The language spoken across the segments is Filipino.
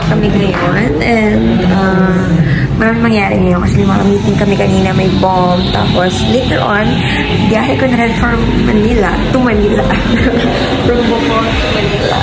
kami ngayon. And, maraming mangyari ngayon kasi mga meeting kami kanina, may bomb. Tapos, later on, biyahe ko na rin from Manila to Manila. From Bohol to Manila.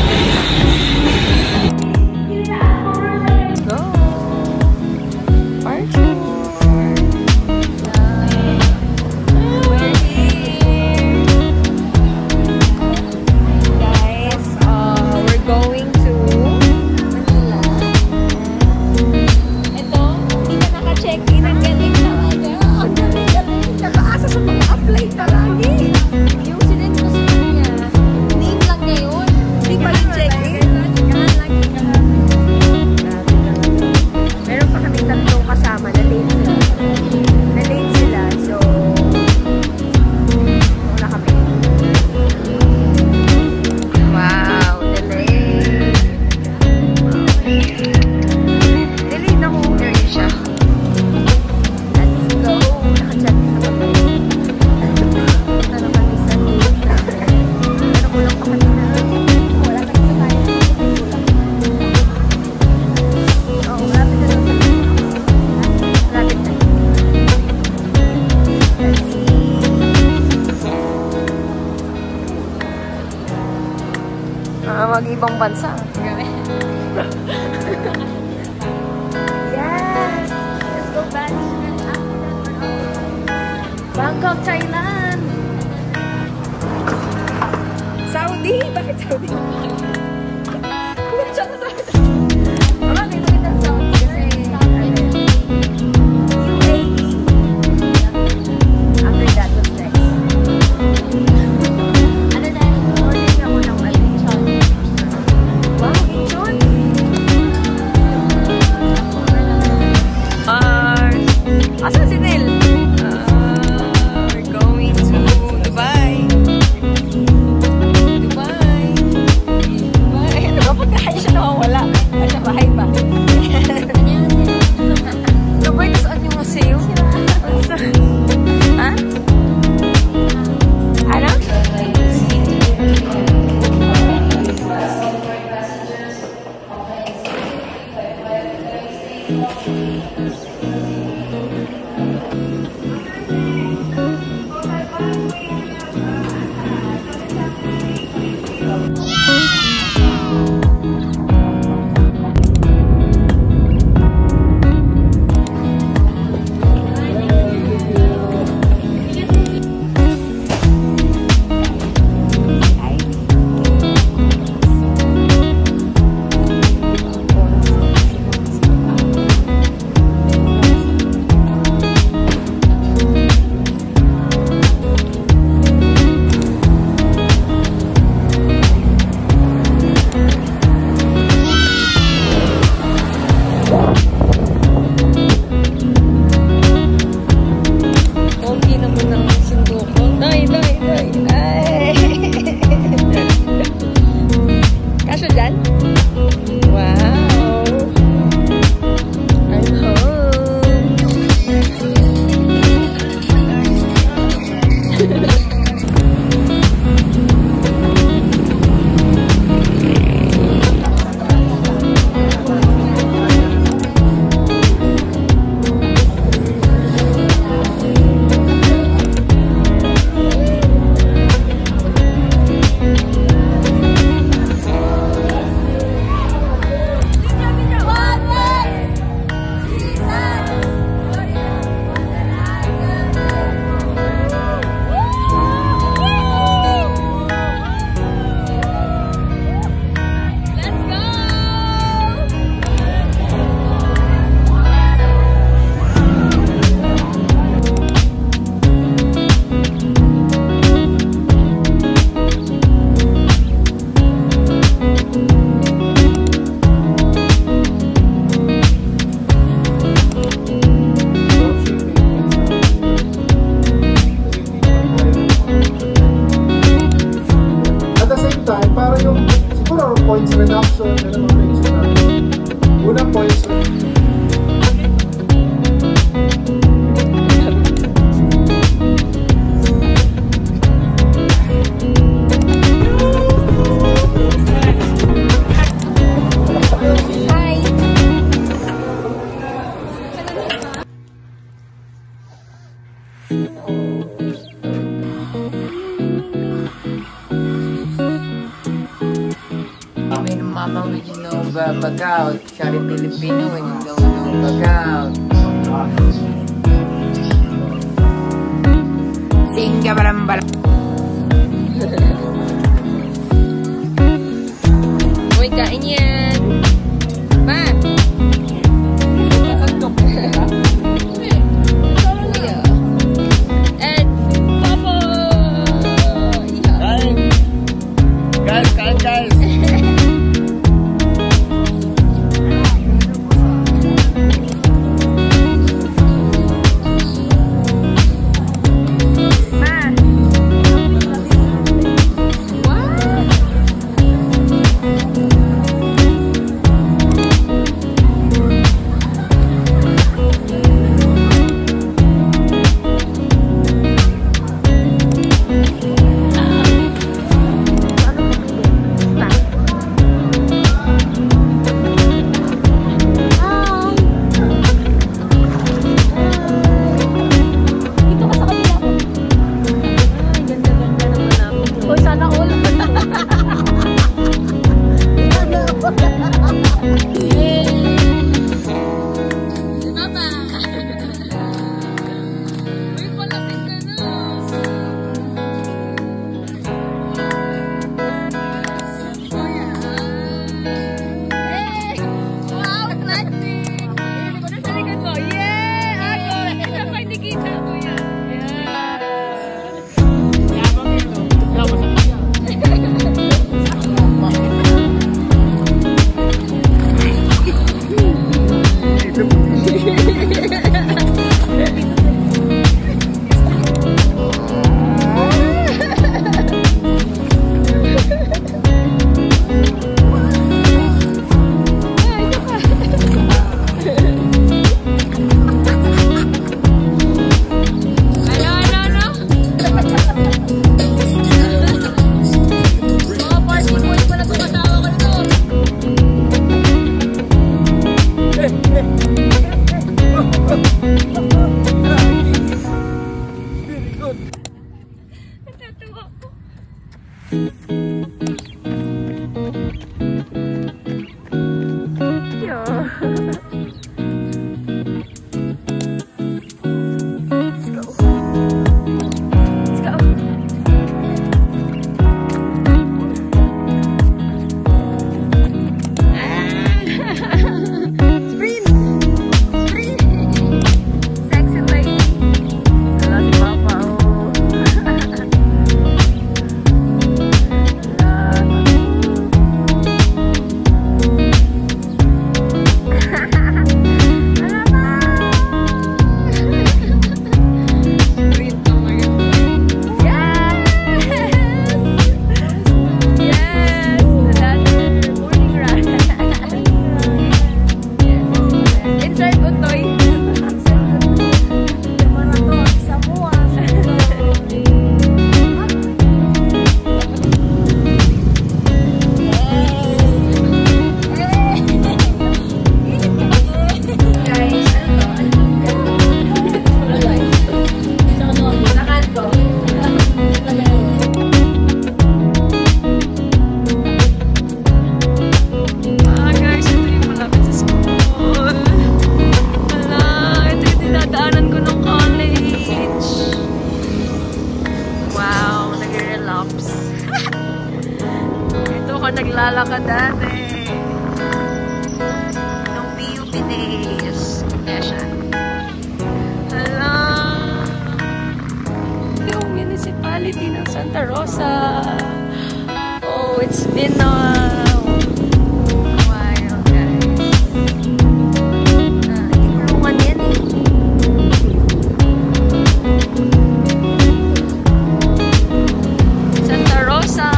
Mag-ibang bansa. Yes! Let's go back. Bangkok, Thailand! Saudi? Bakit Saudi? Siya na Saudi. Mama, may nakita sa Saudi kasi UAE. After that, what's next? Ano na, order ako ng Malaysian. Wow, Incheon! Asan si Nel? We're going to Dubai. Dubai. Dubai. Ano ba? Pagkahay siya nawawala. Ay, sa bahay pa. Dubai, tas ano yung museo? Ha? Ano? points reduction na naman mention natin. Unang points Hi! mama when you know bag out. Shari Filipino when you know bag out. Singa barambara. Uy, kain yan. Ma! And Papa! Kain! Guys, kain guys! naglalakad dati. Nung PUP days. Kaya siya. Hala. Yung municipality ng Santa Rosa. Oh, it's been a while, guys. Ikulungan yan eh. Santa Rosa.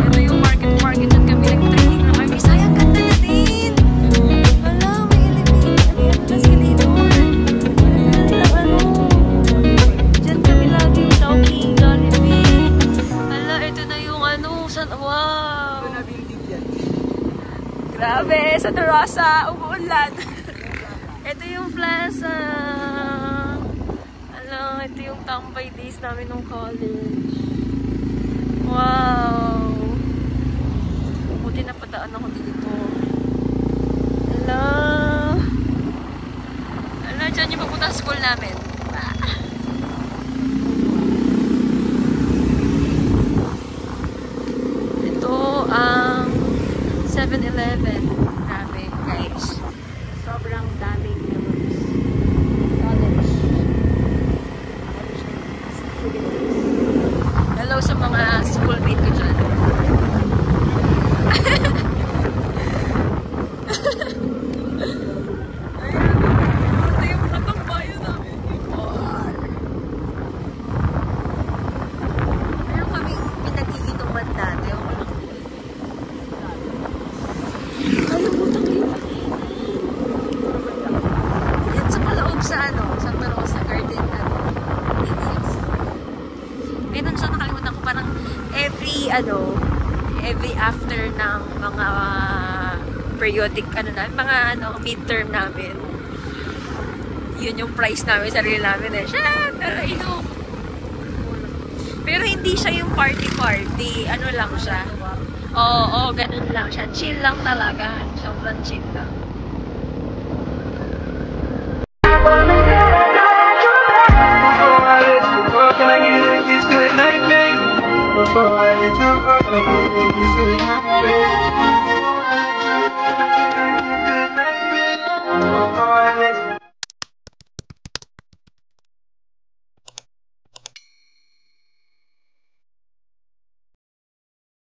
Ito yung market Grabe, Santa Rosa, umuulan. Ito yung plaza. Alam, ito yung tambay days namin nung college. Wow! Buti na padaan ako dito. Hello! Ano, dyan yung papunta sa school namin. Ito ang 7-Eleven. Grabe, guys. Sobrang daming college. Hello sa mga schoolmate ko dyan. Ito yung natambayo namin. Meron kaming pinag-iinuman dati. Kalimutan ko yung yan sa paloob sa Santa Rosa Garden details. Meron siya, nakalimutan ko, parang every after ng mga periodic mga midterm namin, yun yung price namin, sarili namin inom. Pero hindi siya yung party, lang siya. Oo, ganun lang siya. Chill lang talaga. Sobrang chill lang. Before I let you go, can I get a kiss good night, babe? Before I let you go, can I get a kiss good night?